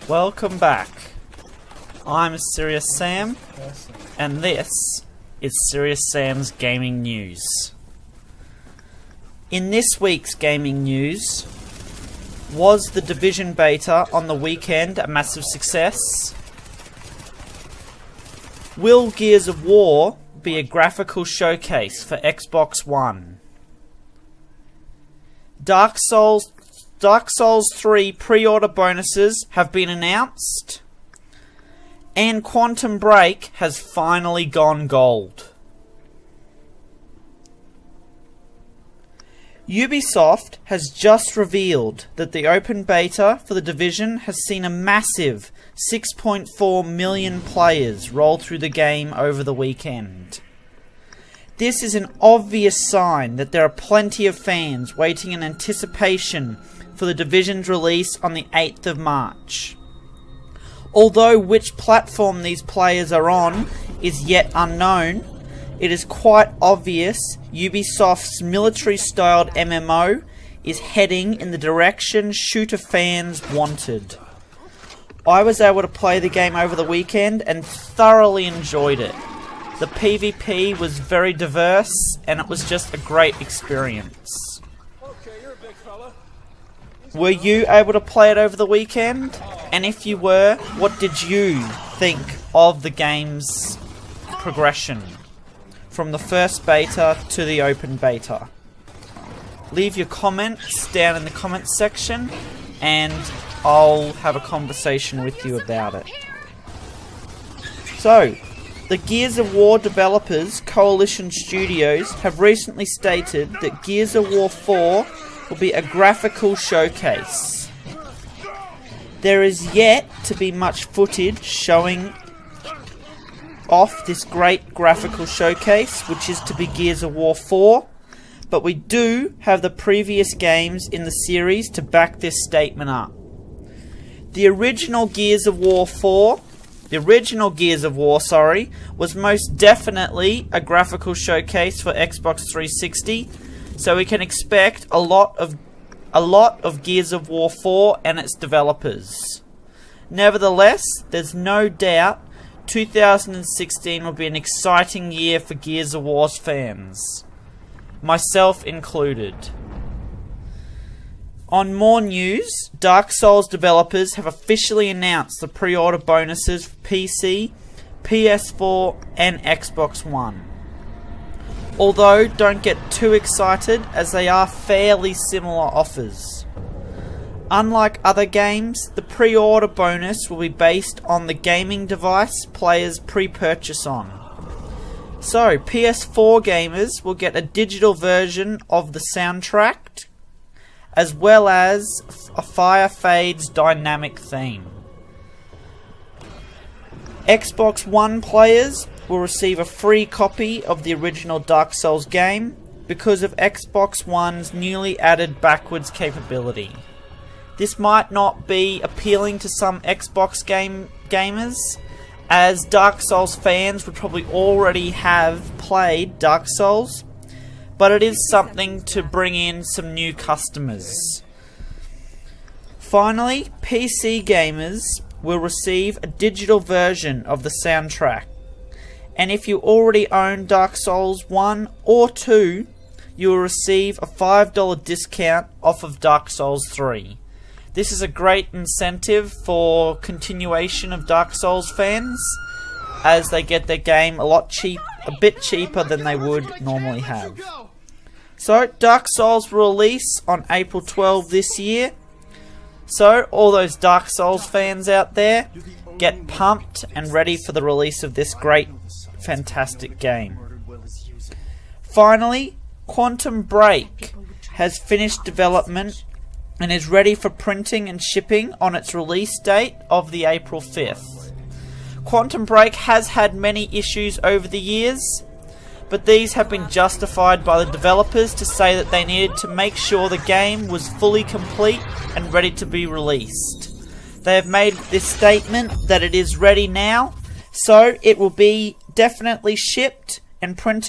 Welcome back. I'm Seriasssam, and this is Seriassam's Gaming News. In this week's gaming news, was the Division beta on the weekend a massive success? Will Gears of War be a graphical showcase for Xbox One? Dark Souls 3 pre-order bonuses have been announced, and Quantum Break has finally gone gold. Ubisoft has just revealed that the open beta for The Division has seen a massive 6.4 million players roll through the game over the weekend. This is an obvious sign that there are plenty of fans waiting in anticipation for The Division's release on the 8th of March. Although which platform these players are on is yet unknown, it is quite obvious Ubisoft's military-styled MMO is heading in the direction shooter fans wanted. I was able to play the game over the weekend and thoroughly enjoyed it. The PvP was very diverse and it was just a great experience. Were you able to play it over the weekend? And if you were, what did you think of the game's progression from the first beta to the open beta? Leave your comments down in the comments section and I'll have a conversation with you about it. So, the Gears of War developers, Coalition Studios, have recently stated that Gears of War 4 will be a graphical showcase. There is yet to be much footage showing off this great graphical showcase, which is to be Gears of War 4, but we do have the previous games in the series to back this statement up. The original Gears of War, was most definitely a graphical showcase for Xbox 360, so we can expect a lot of Gears of War 4 and its developers. Nevertheless, there's no doubt 2016 will be an exciting year for Gears of War's fans, myself included. On more news, Dark Souls developers have officially announced the pre-order bonuses for PC, PS4 and Xbox One. Although, don't get too excited as they are fairly similar offers. Unlike other games, the pre-order bonus will be based on the gaming device players pre-purchase on. So, PS4 gamers will get a digital version of the soundtrack, as well as a Fire Fades dynamic theme. Xbox One players will receive a free copy of the original Dark Souls game because of Xbox One's newly added backwards capability. This might not be appealing to some Xbox gamers, as Dark Souls fans would probably already have played Dark Souls, but it is something to bring in some new customers. Finally, PC gamers will receive a digital version of the soundtrack, and if you already own Dark Souls 1 or 2, you will receive a $5 discount off of Dark Souls 3. This is a great incentive for continuation of Dark Souls fans, as they get their game a bit cheaper than they would normally have. So, Dark Souls will release on April 12 this year. So, all those Dark Souls fans out there, get pumped and ready for the release of this great, fantastic game. Finally, Quantum Break has finished development and is ready for printing and shipping on its release date of the April 5th. Quantum Break has had many issues over the years, but these have been justified by the developers to say that they needed to make sure the game was fully complete and ready to be released. They have made this statement that it is ready now, so it will be definitely shipped and printed